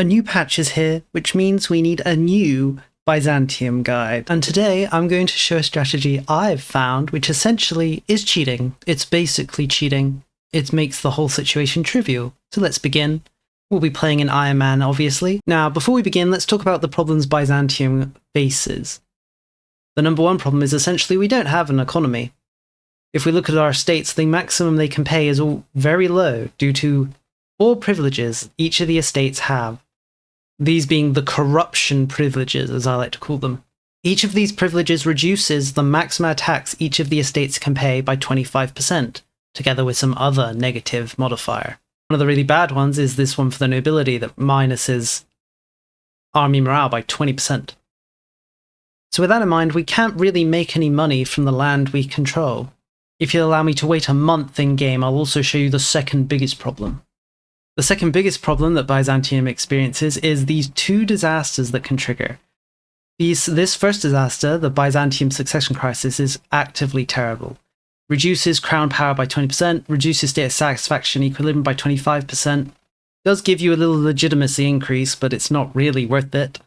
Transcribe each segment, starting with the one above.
A new patch is here, which means we need a new Byzantium guide. And today I'm going to show a strategy I've found, which essentially is cheating. It's basically cheating. It makes the whole situation trivial. So let's begin. We'll be playing in Iron Man, obviously. Now, before we begin, let's talk about the problems Byzantium faces. The number one problem is essentially we don't have an economy. If we look at our estates, the maximum they can pay is all very low due to 4 privileges each of the estates have. These being the corruption privileges, as I like to call them. Each of these privileges reduces the maximum tax each of the estates can pay by 25%, together with some other negative modifier. One of the really bad ones is this one for the nobility that minuses army morale by 20%. So with that in mind, we can't really make any money from the land we control. If you'll allow me to wait a month in-game, I'll also show you the second biggest problem. The second biggest problem that Byzantium experiences is these 2 disasters that can trigger. This first disaster, the Byzantium succession crisis, is actively terrible. Reduces crown power by 20%, reduces state satisfaction equilibrium by 25%, does give you a little legitimacy increase, but it's not really worth it,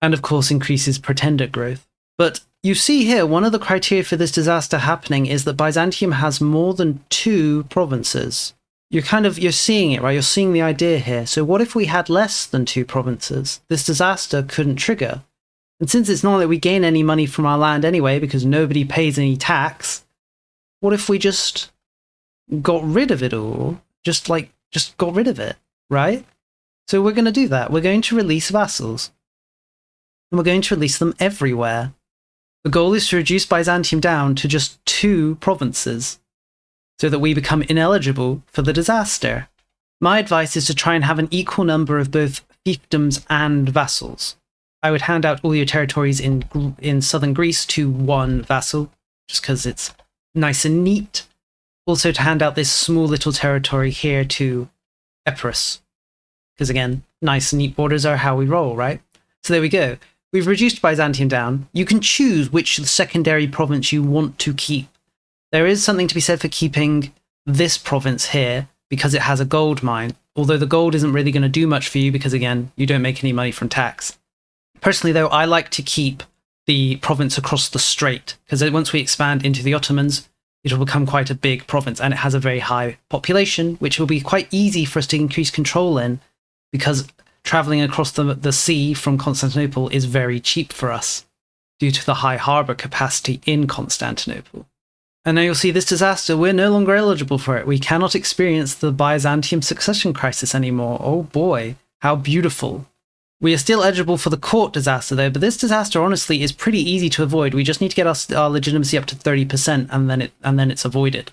and of course increases pretender growth. But you see here, one of the criteria for this disaster happening is that Byzantium has more than 2 provinces. You're seeing it, right? You're seeing the idea here. So what if we had less than 2 provinces? This disaster couldn't trigger. And since it's not that we gain any money from our land anyway, because nobody pays any tax, what if we just got rid of it all? Just got rid of it, right? So we're going to do that. We're going to release vassals. And we're going to release them everywhere. The goal is to reduce Byzantium down to just 2 provinces, so that we become ineligible for the disaster. My advice is to try and have an equal number of both fiefdoms and vassals. I would hand out all your territories in southern Greece to 1 vassal, just because it's nice and neat. Also to hand out this small little territory here to Epirus, because again, nice and neat borders are how we roll, right? So there we go. We've reduced Byzantium down. You can choose which secondary province you want to keep. There is something to be said for keeping this province here because it has a gold mine, although the gold isn't really going to do much for you because, again, you don't make any money from tax. Personally, though, I like to keep the province across the strait because once we expand into the Ottomans, it will become quite a big province and it has a very high population, which will be quite easy for us to increase control in because traveling across the sea from Constantinople is very cheap for us due to the high harbour capacity in Constantinople. And now you'll see this disaster, we're no longer eligible for it. We cannot experience the Byzantium succession crisis anymore. Oh boy, how beautiful. We are still eligible for the court disaster though, but this disaster honestly is pretty easy to avoid. We just need to get our legitimacy up to 30% and then it's avoided.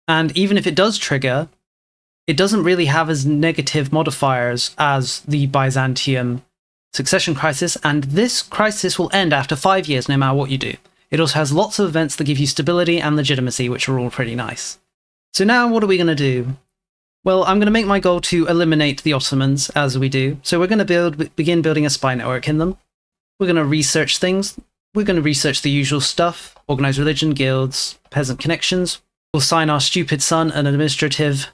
And even if it does trigger, it doesn't really have as negative modifiers as the Byzantium succession crisis, and this crisis will end after 5 years no matter what you do. It also has lots of events that give you stability and legitimacy, which are all pretty nice. So now what are we going to do? Well, I'm going to make my goal to eliminate the Ottomans, as we do. So we're going to begin building a spy network in them. We're going to research things. We're going to research the usual stuff. Organized religion, guilds, peasant connections. We'll assign our stupid son an administrative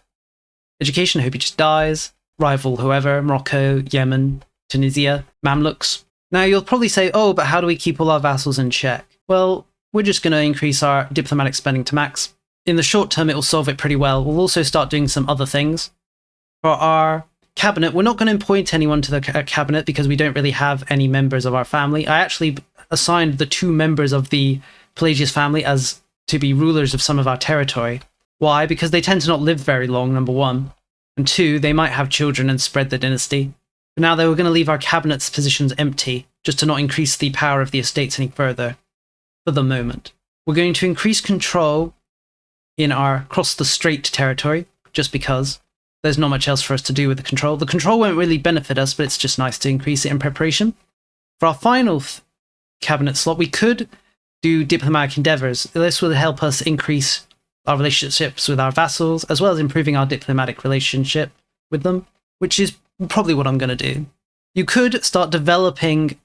education. I hope he just dies. Rival whoever, Morocco, Yemen, Tunisia, Mamluks. Now you'll probably say, oh, but how do we keep all our vassals in check? Well, we're just going to increase our diplomatic spending to max. In the short term, it will solve it pretty well. We'll also start doing some other things. For our cabinet, we're not going to appoint anyone to the cabinet because we don't really have any members of our family. I actually assigned the 2 members of the Pelagius family as to be rulers of some of our territory. Why? Because they tend to not live very long, number 1. And 2, they might have children and spread the dynasty. But now though, we're going to leave our cabinet's positions empty, just to not increase the power of the estates any further. For the moment. We're going to increase control in our cross the strait territory, just because there's not much else for us to do with the control. The control won't really benefit us, but it's just nice to increase it in preparation. For our final cabinet slot, we could do diplomatic endeavours. This will help us increase our relationships with our vassals, as well as improving our diplomatic relationship with them, which is probably what I'm going to do. You could start developing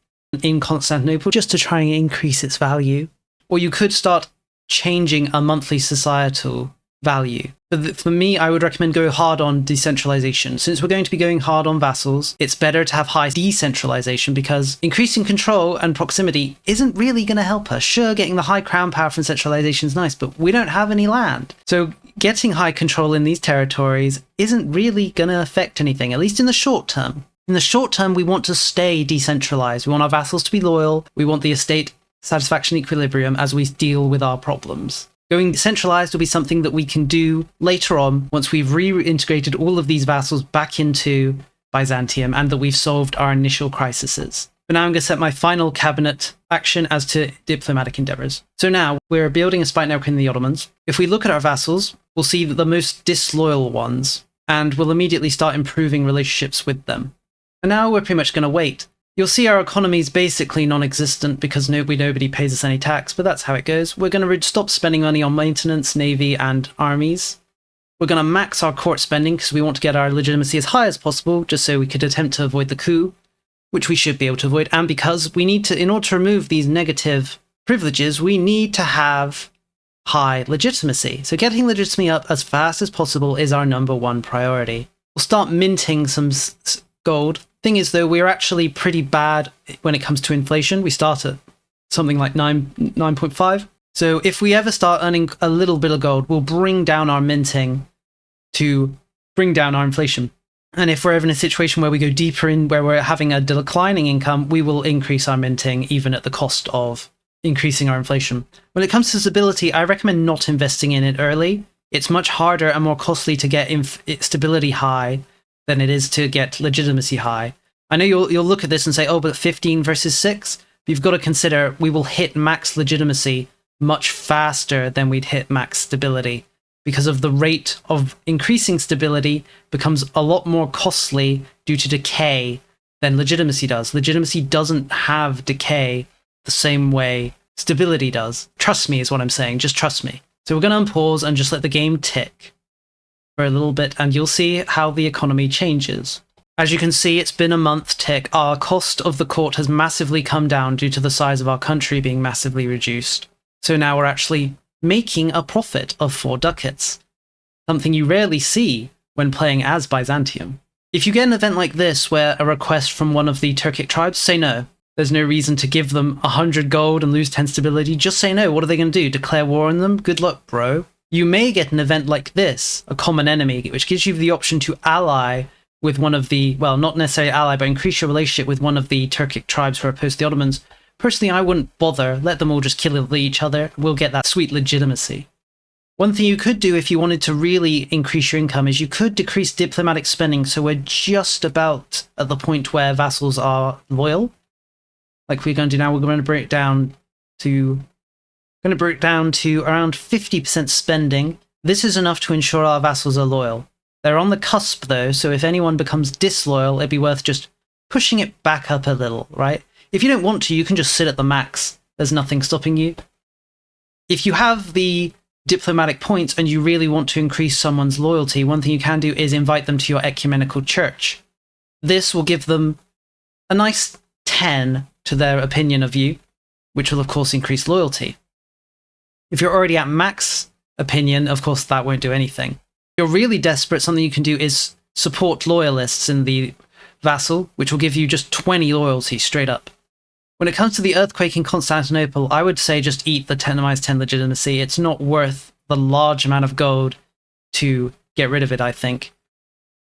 in Constantinople just to try and increase its value, or you could start changing a monthly societal value. But for me, I would recommend go hard on decentralization. Since we're going to be going hard on vassals, it's better to have high decentralization because increasing control and proximity isn't really going to help us. Sure, getting the high crown power from centralization is nice, but we don't have any land. So getting high control in these territories isn't really going to affect anything, at least in the short term. In the short term, we want to stay decentralized. We want our vassals to be loyal. We want the estate satisfaction equilibrium as we deal with our problems. Going decentralized will be something that we can do later on once we've reintegrated all of these vassals back into Byzantium and that we've solved our initial crises. But now I'm going to set my final cabinet action as to diplomatic endeavors. So now we're building a spite network in the Ottomans. If we look at our vassals, we'll see that the most disloyal ones, and we'll immediately start improving relationships with them. And now we're pretty much going to wait. You'll see our economy is basically non-existent because nobody pays us any tax, but that's how it goes. We're going to stop spending money on maintenance, navy, and armies. We're going to max our court spending because we want to get our legitimacy as high as possible, just so we could attempt to avoid the coup, which we should be able to avoid. And because we need to, in order to remove these negative privileges, we need to have high legitimacy. So getting legitimacy up as fast as possible is our #1 priority. We'll start minting some gold. Thing is, though, we're actually pretty bad when it comes to inflation. We start at something like 9.5. So if we ever start earning a little bit of gold, we'll bring down our minting to bring down our inflation. And if we're ever in a situation where we go deeper in, where we're having a declining income, we will increase our minting even at the cost of increasing our inflation. When it comes to stability, I recommend not investing in it early. It's much harder and more costly to get stability high than it is to get legitimacy high. I know you'll look at this and say, oh, but 15 versus 6? But you've got to consider we will hit max legitimacy much faster than we'd hit max stability because of the rate of increasing stability becomes a lot more costly due to decay than legitimacy does. Legitimacy doesn't have decay the same way stability does. Trust me is what I'm saying. Just trust me. So we're going to unpause and just let the game tick for a little bit, and you'll see how the economy changes. As you can see, it's been a month tick. Our cost of the court has massively come down due to the size of our country being massively reduced. So now we're actually making a profit of 4 ducats, something you rarely see when playing as Byzantium. If you get an event like this where a request from one of the Turkic tribes, say no. There's no reason to give them 100 gold and lose 10 stability. Just say no. What are they going to do? Declare war on them? Good luck, bro. You may get an event like this, a common enemy, which gives you the option to ally with one of the, well, not necessarily ally, but increase your relationship with one of the Turkic tribes who are opposed to the Ottomans. Personally, I wouldn't bother. Let them all just kill each other. We'll get that sweet legitimacy. One thing you could do if you wanted to really increase your income is you could decrease diplomatic spending so we're just about at the point where vassals are loyal. Like we're going to do now, we're going to break it down to around 50% spending. This is enough to ensure our vassals are loyal. They're on the cusp though, so if anyone becomes disloyal, it'd be worth just pushing it back up a little, right? If you don't want to, you can just sit at the max. There's nothing stopping you. If you have the diplomatic points and you really want to increase someone's loyalty, one thing you can do is invite them to your ecumenical church. This will give them a nice 10 to their opinion of you, which will of course increase loyalty. If you're already at max opinion, of course that won't do anything. If you're really desperate, something you can do is support loyalists in the vassal, which will give you just 20 loyalty straight up. When it comes to the earthquake in Constantinople, I would say just eat the 10-10 legitimacy. It's not worth the large amount of gold to get rid of it, I think.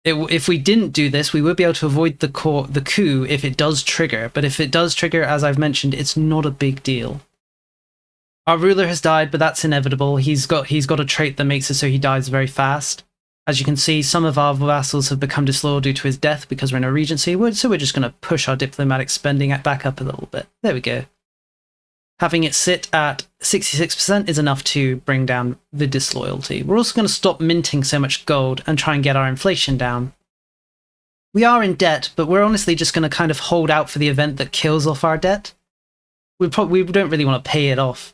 If we didn't do this, we would be able to avoid the coup if it does trigger. But if it does trigger, as I've mentioned, it's not a big deal. Our ruler has died, but that's inevitable. He's got a trait that makes it so he dies very fast. As you can see, some of our vassals have become disloyal due to his death because we're in a regency, so we're just going to push our diplomatic spending back up a little bit. There we go. Having it sit at 66% is enough to bring down the disloyalty. We're also going to stop minting so much gold and try and get our inflation down. We are in debt, but we're honestly just going to kind of hold out for the event that kills off our debt. We don't really want to pay it off.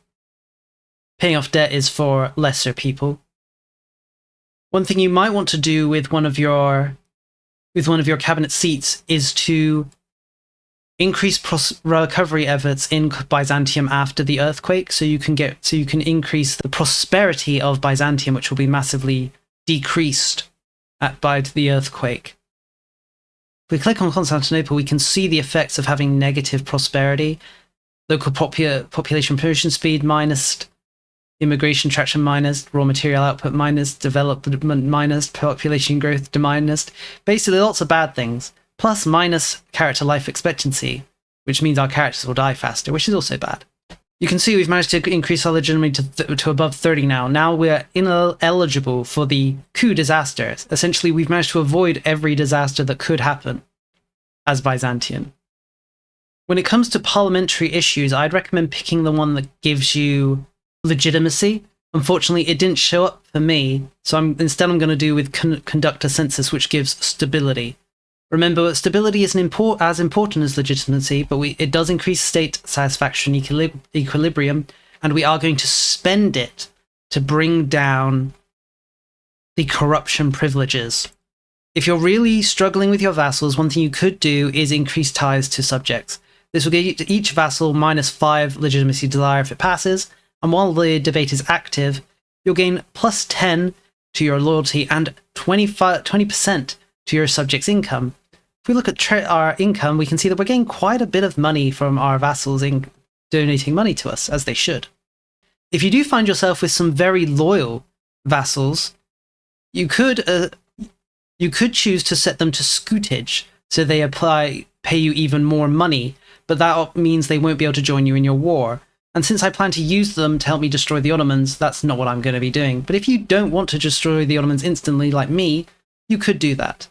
Paying off debt is for lesser people. One thing you might want to do with one of your cabinet seats is to increase recovery efforts in Byzantium after the earthquake, so you can increase the prosperity of Byzantium, which will be massively decreased by the earthquake. If we click on Constantinople, we can see the effects of having negative prosperity. Local population promotion speed minus, immigration traction minus, raw material output minus, development minus, population growth minus. Basically lots of bad things. Plus minus character life expectancy, which means our characters will die faster, which is also bad. You can see we've managed to increase our legitimacy to above 30 now. Now we're ineligible for the coup disasters. Essentially, we've managed to avoid every disaster that could happen as Byzantium. When it comes to parliamentary issues, I'd recommend picking the one that gives you legitimacy. Unfortunately, it didn't show up for me, so instead I'm going to do with conduct a census, which gives stability. Remember, stability isn't as important as legitimacy, but it does increase state satisfaction equilibrium, and we are going to spend it to bring down the corruption privileges. If you're really struggling with your vassals, one thing you could do is increase ties to subjects. This will give each vassal -5 legitimacy desire if it passes, and while the debate is active, you'll gain +10 to your loyalty and 20% to your subject's income. If we look at our income, we can see that we're getting quite a bit of money from our vassals in donating money to us, as they should. If you do find yourself with some very loyal vassals, you could choose to set them to scutage, so they pay you even more money, but that means they won't be able to join you in your war. And since I plan to use them to help me destroy the Ottomans, that's not what I'm going to be doing. But if you don't want to destroy the Ottomans instantly like me, you could do that.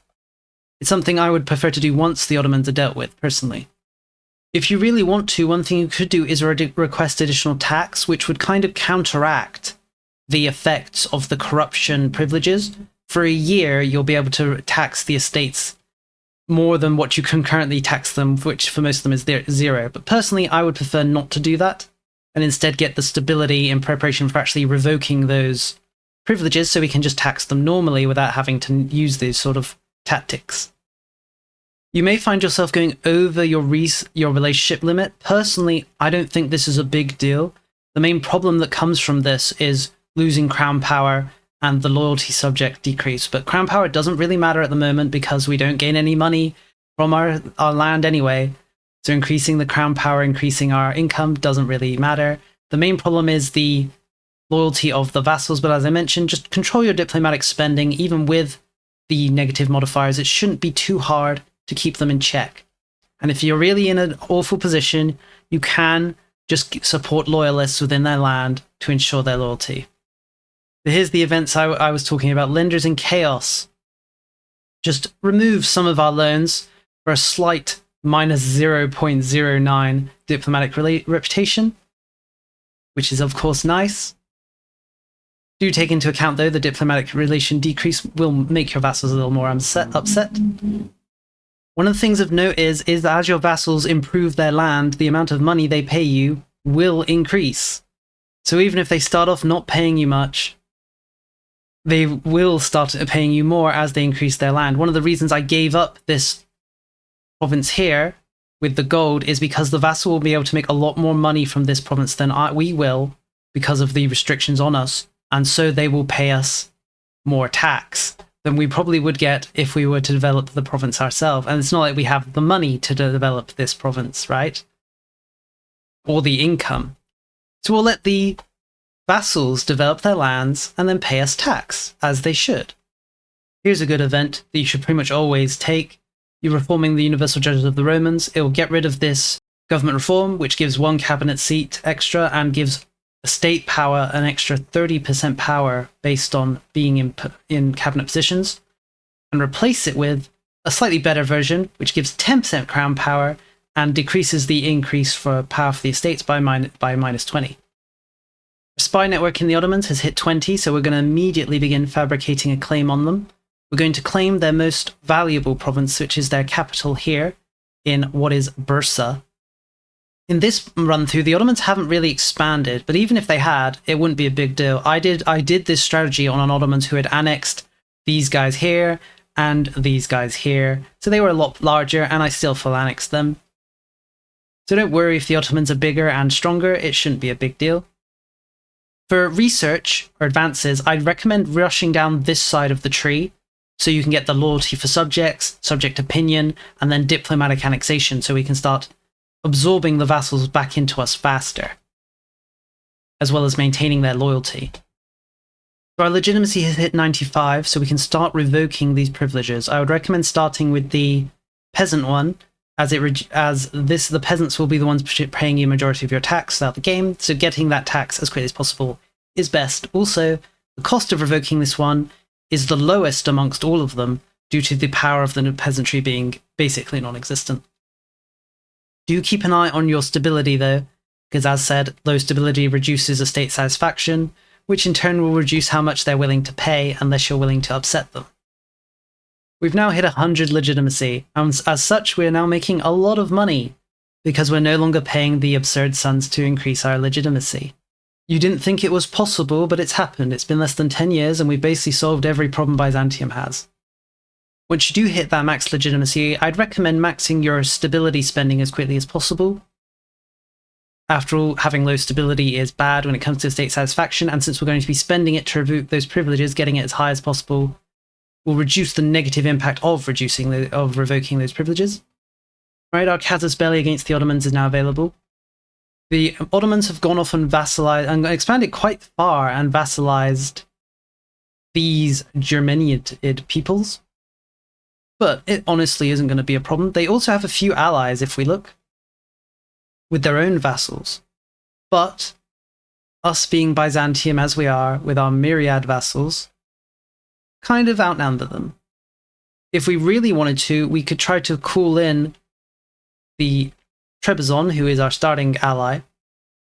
It's something I would prefer to do once the Ottomans are dealt with, personally. If you really want to, one thing you could do is request additional tax, which would kind of counteract the effects of the corruption privileges. For a year, you'll be able to tax the estates more than what you can currently tax them, which for most of them is 0. But personally, I would prefer not to do that, and instead get the stability in preparation for actually revoking those privileges, so we can just tax them normally without having to use these sort of tactics. You may find yourself going over your relationship limit. Personally, I don't think this is a big deal. The main problem that comes from this is losing crown power and the loyalty subject decrease. But crown power doesn't really matter at the moment because we don't gain any money from our land anyway. So increasing the crown power, increasing our income doesn't really matter. The main problem is the loyalty of the vassals, but as I mentioned, just control your diplomatic spending. Even with the negative modifiers, it shouldn't be too hard to keep them in check. And if you're really in an awful position, you can just support loyalists within their land to ensure their loyalty. So here's the events I was talking about. Lenders in chaos. Just remove some of our loans for a slight -0.09 diplomatic reputation, which is of course nice. Do take into account, though, the diplomatic relation decrease will make your vassals a little more upset. One of the things of note is as your vassals improve their land, the amount of money they pay you will increase. So even if they start off not paying you much, they will start paying you more as they increase their land. One of the reasons I gave up this province here with the gold is because the vassal will be able to make a lot more money from this province than we will because of the restrictions on us. And so they will pay us more tax than we probably would get if we were to develop the province ourselves. And it's not like we have the money to develop this province, right? Or the income. So we'll let the vassals develop their lands and then pay us tax, as they should. Here's a good event that you should pretty much always take. You're reforming the universal judges of the Romans. It will get rid of this government reform, which gives 1 cabinet seat extra and gives state power an extra 30% power based on being in cabinet positions, and replace it with a slightly better version, which gives 10% crown power and decreases the increase for power for the estates by -20. The spy network in the Ottomans has hit 20, so we're going to immediately begin fabricating a claim on them. We're going to claim their most valuable province, which is their capital here in what is Bursa. In this run through, the Ottomans haven't really expanded, but even if they had, it wouldn't be a big deal. I did this strategy on an Ottomans who had annexed these guys here and these guys here, so they were a lot larger, and I still full annexed them. So don't worry if the Ottomans are bigger and stronger, it shouldn't be a big deal. For research or advances, I'd recommend rushing down this side of the tree so you can get the loyalty for subjects, subject opinion, and then diplomatic annexation so we can start absorbing the vassals back into us faster, as well as maintaining their loyalty. So our legitimacy has hit 95, so we can start revoking these privileges. I would recommend starting with the peasant one, the peasants will be the ones paying you a majority of your tax throughout the game, so getting that tax as quickly as possible is best. Also, the cost of revoking this one is the lowest amongst all of them due to the power of the peasantry being basically non-existent. Do keep an eye on your stability though, because as said, low stability reduces estate satisfaction, which in turn will reduce how much they're willing to pay unless you're willing to upset them. We've now hit 100 legitimacy, and as such we're now making a lot of money, because we're no longer paying the absurd sums to increase our legitimacy. You didn't think it was possible, but it's happened. It's been less than 10 years and we've basically solved every problem Byzantium has. Once you do hit that max legitimacy, I'd recommend maxing your stability spending as quickly as possible. After all, having low stability is bad when it comes to state satisfaction, and since we're going to be spending it to revoke those privileges, getting it as high as possible will reduce the negative impact of revoking those privileges. Right, our casus belli against the Ottomans is now available. The Ottomans have gone off and vassalized and expanded quite far and vassalized these Germaniad peoples. But it honestly isn't going to be a problem. They also have a few allies, if we look, with their own vassals. But us being Byzantium as we are, with our myriad vassals, kind of outnumber them. If we really wanted to, we could try to call in the Trebizond, who is our starting ally,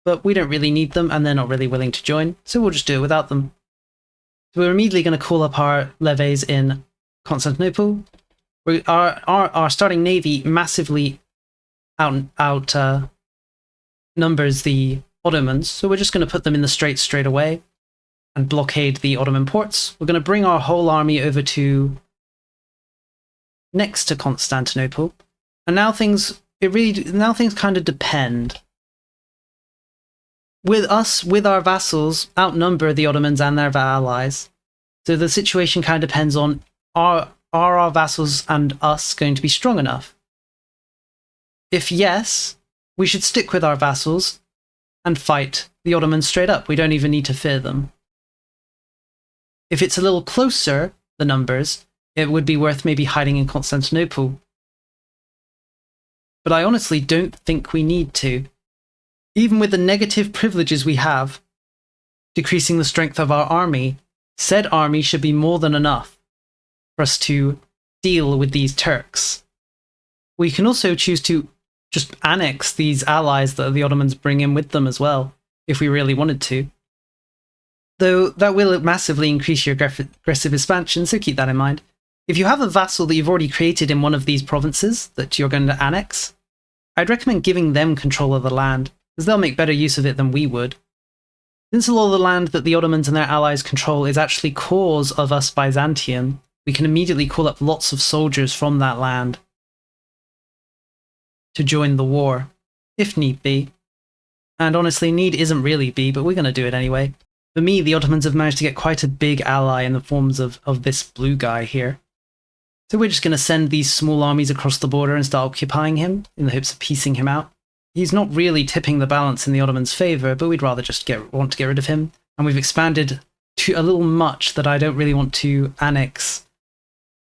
but we don't really need them and they're not really willing to join, so we'll just do it without them. So we're immediately going to call up our levies in Constantinople. Our starting navy massively numbers the Ottomans, so we're just going to put them in the straits straight away and blockade the Ottoman ports. We're going to bring our whole army over to next to Constantinople, and now things kind of depend. With our vassals outnumber the Ottomans and their allies, so the situation kind of depends on are our vassals and us going to be strong enough? If yes, we should stick with our vassals and fight the Ottomans straight up. We don't even need to fear them. If it's a little closer, the numbers, it would be worth maybe hiding in Constantinople. But I honestly don't think we need to. Even with the negative privileges we have, decreasing the strength of our army, said army should be more than enough for us to deal with these Turks. We can also choose to just annex these allies that the Ottomans bring in with them as well, if we really wanted to. Though that will massively increase your aggressive expansion, so keep that in mind. If you have a vassal that you've already created in one of these provinces that you're going to annex, I'd recommend giving them control of the land, because they'll make better use of it than we would. Since a lot of the land that the Ottomans and their allies control is actually cause of us Byzantium, we can immediately call up lots of soldiers from that land to join the war, if need be. And honestly, need isn't really be, but we're going to do it anyway. For me, the Ottomans have managed to get quite a big ally in the forms of this blue guy here. So we're just going to send these small armies across the border and start occupying him, in the hopes of piecing him out. He's not really tipping the balance in the Ottomans' favour, but we'd rather just want to get rid of him. And we've expanded to a little much that I don't really want to annex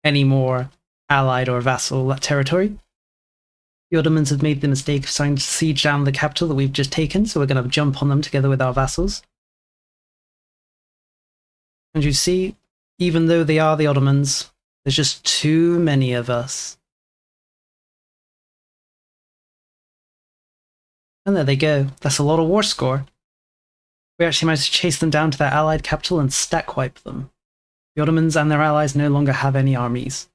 any more allied or vassal territory. The Ottomans have made the mistake of trying to siege down the capital that we've just taken, so we're going to jump on them together with our vassals. And you see, even though they are the Ottomans, there's just too many of us. And there they go. That's a lot of war score. We actually managed to chase them down to their allied capital and stack wipe them. The Ottomans and their allies no longer have any armies.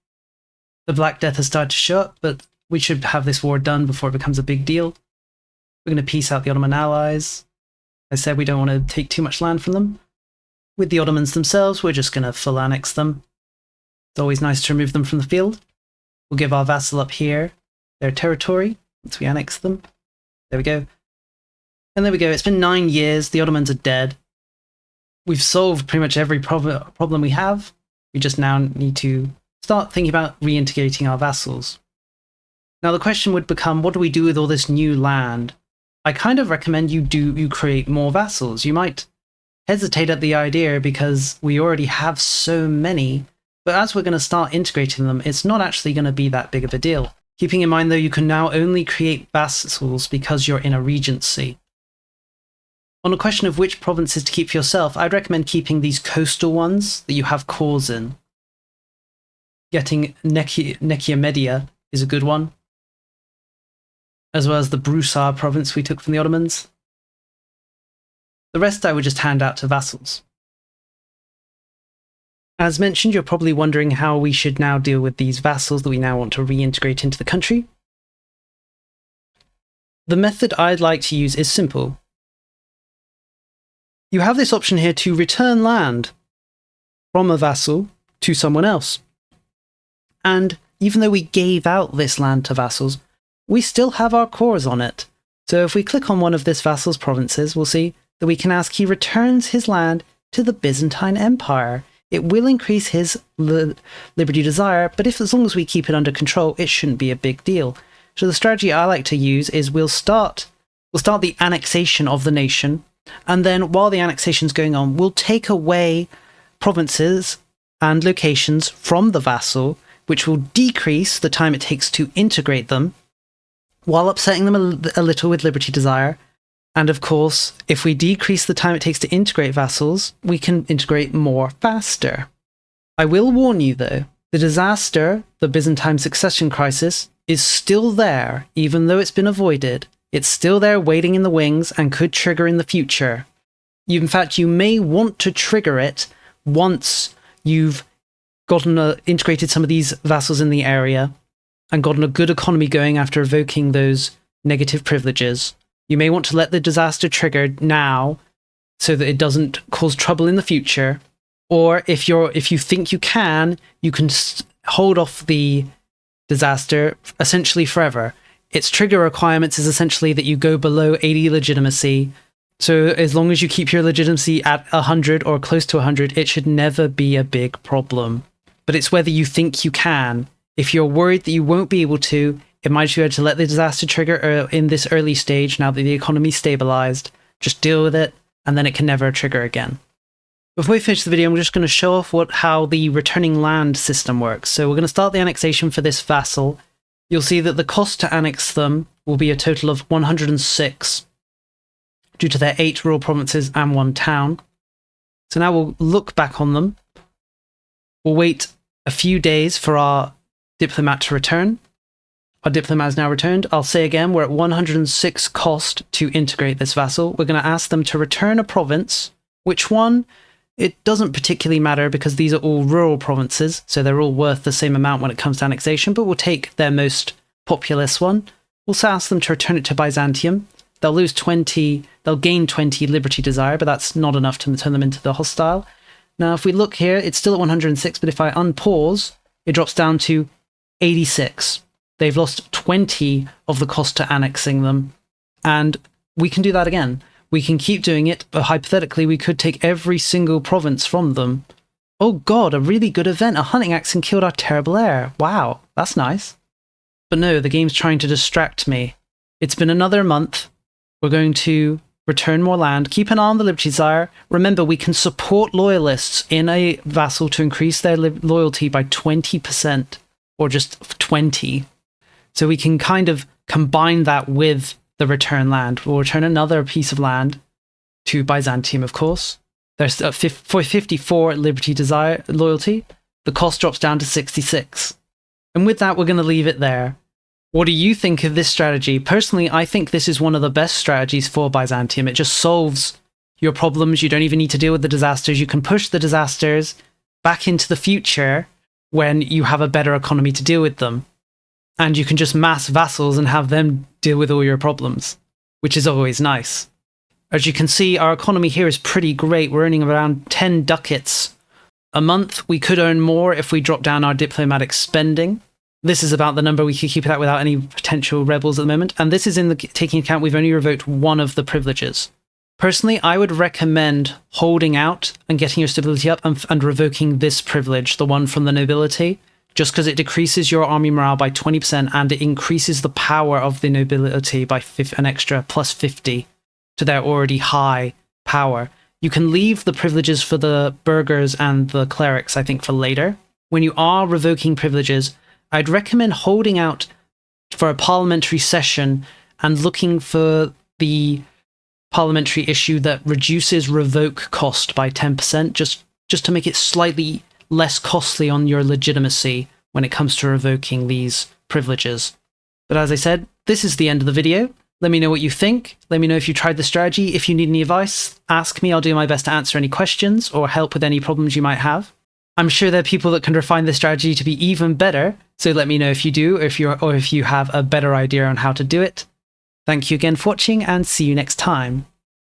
The Black Death has started to show up, but we should have this war done before it becomes a big deal. We're going to peace out the Ottoman allies. I said we don't want to take too much land from them. With the Ottomans themselves, we're just going to full annex them. It's always nice to remove them from the field. We'll give our vassal up here their territory once we annex them. There we go. And there we go. It's been 9 years. The Ottomans are dead. We've solved pretty much every problem we have. We just now need to start thinking about reintegrating our vassals. Now the question would become, what do we do with all this new land? I kind of recommend you create more vassals. You might hesitate at the idea because we already have so many, but as we're going to start integrating them, it's not actually going to be that big of a deal. Keeping in mind though, you can now only create vassals because you're in a regency. On the question of which provinces to keep for yourself, I'd recommend keeping these coastal ones that you have cores in. Getting Nekia Media is a good one, as well as the Brusar province we took from the Ottomans. The rest I would just hand out to vassals. As mentioned, you're probably wondering how we should now deal with these vassals that we now want to reintegrate into the country. The method I'd like to use is simple. You have this option here to return land from a vassal to someone else. And even though we gave out this land to vassals, we still have our cores on it. So if we click on one of this vassal's provinces, we'll see that we can ask he returns his land to the Byzantine Empire. It will increase his liberty desire, but as long as we keep it under control, it shouldn't be a big deal. So the strategy I like to use is we'll start the annexation of the nation, and then while the annexation is going on, we'll take away provinces and locations from the vassal, which will decrease the time it takes to integrate them, while upsetting them a little with liberty desire. And of course, if we decrease the time it takes to integrate vassals, we can integrate more faster. I will warn you though, the disaster, the Byzantine succession crisis, is still there, even though it's been avoided. It's still there waiting in the wings and could trigger in the future. In fact, you may want to trigger it once you've integrated some of these vassals in the area and gotten a good economy going after revoking those negative privileges. You may want to let the disaster trigger now so that it doesn't cause trouble in the future. Or if you think you can hold off the disaster essentially forever. Its trigger requirements is essentially that you go below 80 legitimacy. So as long as you keep your legitimacy at 100 or close to 100, it should never be a big problem. But it's whether you think you can. If you're worried that you won't be able to, it might be able to let the disaster trigger in this early stage now that the economy's stabilized. Just deal with it, and then it can never trigger again. Before we finish the video, I'm just going to show off how the returning land system works. So we're going to start the annexation for this vassal. You'll see that the cost to annex them will be a total of 106 due to their 8 rural provinces and 1 town. So now we'll look back on them. We'll wait a few days for our diplomat to return. Our diplomat is now returned. I'll say again, we're at 106 cost to integrate this vassal. We're going to ask them to return a province. Which one? It doesn't particularly matter because these are all rural provinces, so they're all worth the same amount when it comes to annexation, but we'll take their most populous one. We'll also ask them to return it to Byzantium. They'll gain 20 liberty desire, but that's not enough to turn them into the hostile. Now, if we look here, it's still at 106, but if I unpause, it drops down to 86. They've lost 20 of the cost to annexing them, and we can do that again. We can keep doing it, but hypothetically, we could take every single province from them. Oh god, a really good event. A hunting accent killed our terrible heir. Wow, that's nice. But no, the game's trying to distract me. It's been another month. We're going to return more land. Keep an eye on the liberty desire. Remember, we can support loyalists in a vassal to increase their loyalty by 20%, or just 20. So we can kind of combine that with the return land. We'll return another piece of land to Byzantium, of course. There's for 54 liberty desire loyalty. The cost drops down to 66. And with that, we're going to leave it there. What do you think of this strategy? Personally, I think this is one of the best strategies for Byzantium. It just solves your problems. You don't even need to deal with the disasters. You can push the disasters back into the future when you have a better economy to deal with them. And you can just mass vassals and have them deal with all your problems, which is always nice. As you can see, our economy here is pretty great. We're earning around 10 ducats a month. We could earn more if we drop down our diplomatic spending. This is about the number we could keep it at without any potential rebels at the moment. And this is in the taking account we've only revoked one of the privileges. Personally, I would recommend holding out and getting your stability up and revoking this privilege, the one from the nobility, just because it decreases your army morale by 20% and it increases the power of the nobility by an extra plus 50 to their already high power. You can leave the privileges for the burghers and the clerics, I think, for later. When you are revoking privileges, I'd recommend holding out for a parliamentary session and looking for the parliamentary issue that reduces revoke cost by 10%, just to make it slightly less costly on your legitimacy when it comes to revoking these privileges. But as I said, this is the end of the video. Let me know what you think. Let me know if you tried the strategy. If you need any advice, ask me. I'll do my best to answer any questions or help with any problems you might have. I'm sure there are people that can refine this strategy to be even better, so let me know if you do, or if you have a better idea on how to do it. Thank you again for watching, and see you next time.